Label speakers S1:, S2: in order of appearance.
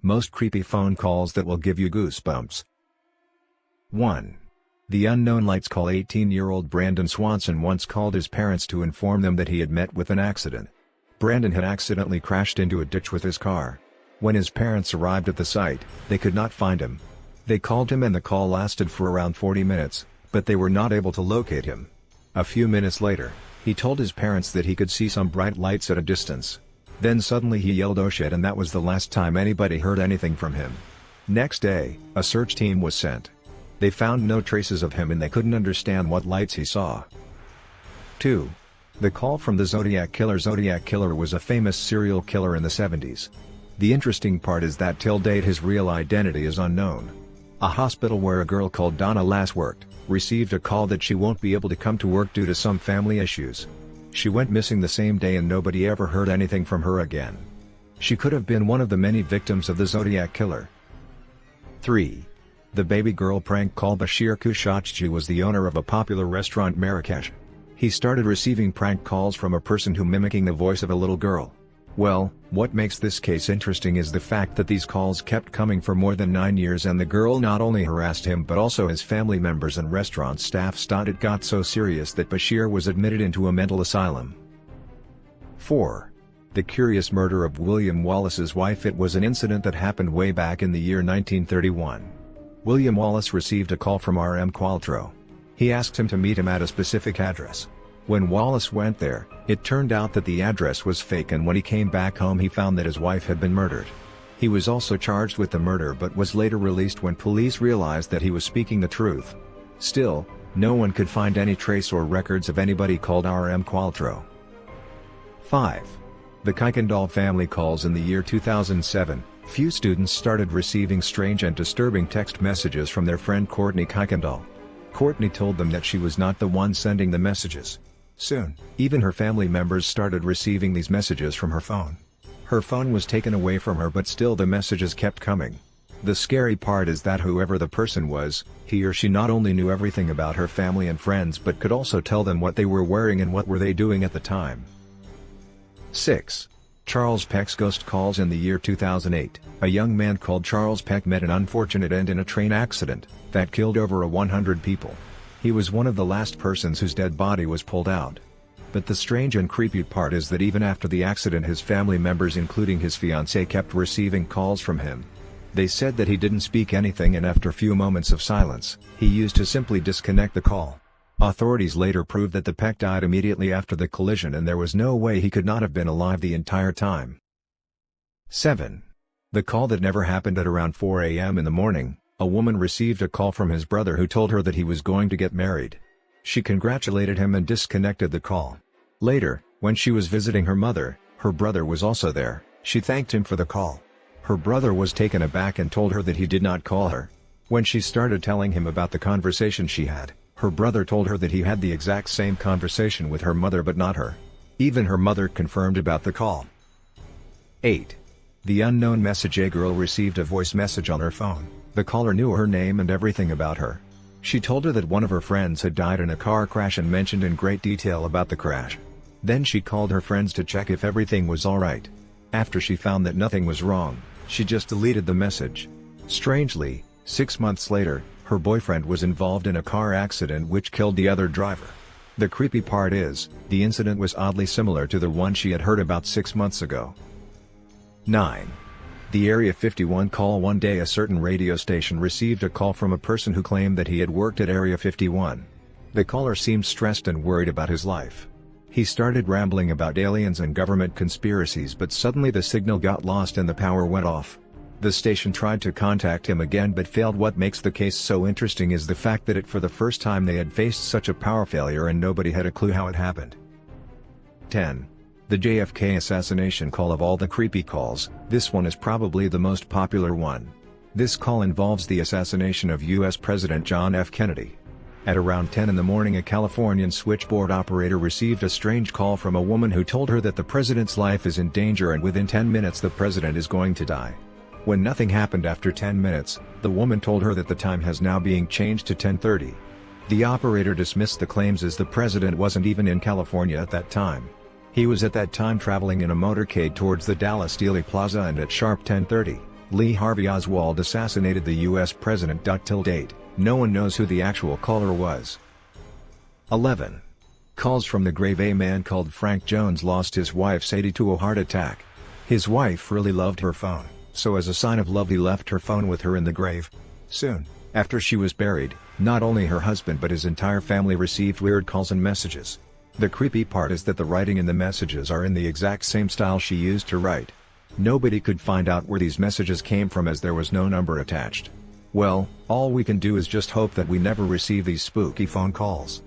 S1: Most creepy phone calls that will give you goosebumps. 1. The unknown lights call. 18-year-old Brandon Swanson once called his parents to inform them that he had met with an accident. Brandon had accidentally crashed into a ditch with his car. When his parents arrived at the site, they could not find him. They called him and the call lasted for around 40 minutes, but they were not able to locate him. A few minutes later, he told his parents that he could see some bright lights at a distance. Then suddenly he yelled "oh shit," and that was the last time anybody heard anything from him. Next day, a search team was sent. They found no traces of him and they couldn't understand what lights he saw. 2. The call from the Zodiac Killer. Zodiac Killer was a famous serial killer in the 70s. The interesting part is that till date his real identity is unknown. A hospital where a girl called Donna Lass worked, received a call that she won't be able to come to work due to some family issues. She went missing the same day and nobody ever heard anything from her again. She could have been one of the many victims of the Zodiac Killer. 3. The baby girl prank call. Bashir Kushachji was the owner of a popular restaurant Marrakesh. He started receiving prank calls from a person who mimicking the voice of a little girl. Well, what makes this case interesting is the fact that these calls kept coming for more than 9 years and the girl not only harassed him but also his family members and restaurant staff. It got so serious that Bashir was admitted into a mental asylum. 4. The curious murder of William Wallace's wife. It was an incident that happened way back in the year 1931. William Wallace received a call from R.M. Qualtrough. He asked him to meet him at a specific address. When Wallace went there, it turned out that the address was fake, and when he came back home he found that his wife had been murdered. He was also charged with the murder but was later released when police realized that he was speaking the truth. Still, no one could find any trace or records of anybody called R.M. Qualtrough. 5. The Kaikendal family calls. In the year 2007, few students started receiving strange and disturbing text messages from their friend Courtney Kaikendal. Courtney told them that she was not the one sending the messages. Soon, even her family members started receiving these messages from her phone. Her phone was taken away from her, but still the messages kept coming. The scary part is that whoever the person was, he or she not only knew everything about her family and friends but could also tell them what they were wearing and what were they doing at the time. 6. Charles Pecks ghost calls. In the year 2008, a young man called Charles Peck met an unfortunate end in a train accident that killed over 100 people. He was one of the last persons whose dead body was pulled out. But the strange and creepy part is that even after the accident his family members including his fiancée kept receiving calls from him. They said that he didn't speak anything and after a few moments of silence, he used to simply disconnect the call. Authorities later proved that the Peck died immediately after the collision and there was no way he could not have been alive the entire time. 7. The call that never happened. At around 4 a.m. in the morning, a woman received a call from his brother who told her that he was going to get married. She congratulated him and disconnected the call. Later, when she was visiting her mother, her brother was also there. She thanked him for the call. Her brother was taken aback and told her that he did not call her. When she started telling him about the conversation she had, her brother told her that he had the exact same conversation with her mother but not her. Even her mother confirmed about the call. 8. The unknown message. A girl received a voice message on her phone. The caller knew her name and everything about her. She told her that one of her friends had died in a car crash and mentioned in great detail about the crash. Then she called her friends to check if everything was alright. After she found that nothing was wrong, she just deleted the message. Strangely, 6 months later, her boyfriend was involved in a car accident which killed the other driver. The creepy part is, the incident was oddly similar to the one she had heard about 6 months ago. 9. The Area 51 call. One day a certain radio station received a call from a person who claimed that he had worked at Area 51. The caller seemed stressed and worried about his life. He started rambling about aliens and government conspiracies, but suddenly the signal got lost and the power went off. The station tried to contact him again but failed. What makes the case so interesting is the fact that for the first time they had faced such a power failure and nobody had a clue how it happened. 10. The JFK assassination call. Of all the creepy calls, this one is probably the most popular one. This call involves the assassination of U.S. President John F. Kennedy. At around 10 in the morning, a Californian switchboard operator received a strange call from a woman who told her that the president's life is in danger and within 10 minutes the president is going to die. When nothing happened after 10 minutes, the woman told her that the time has now being changed to 10:30. The operator dismissed the claims as the president wasn't even in California at that time. He was at that time traveling in a motorcade towards the Dallas Dealey Plaza, and at sharp 10:30, Lee Harvey Oswald assassinated the U.S. president. Till date, no one knows who the actual caller was. 11. Calls from the grave. A man called Frank Jones lost his wife Sadie to a heart attack. His wife really loved her phone, so as a sign of love he left her phone with her in the grave. Soon after she was buried, not only her husband but his entire family received weird calls and messages. The creepy part is that the writing in the messages are in the exact same style she used to write. Nobody could find out where these messages came from as there was no number attached. Well, all we can do is just hope that we never receive these spooky phone calls.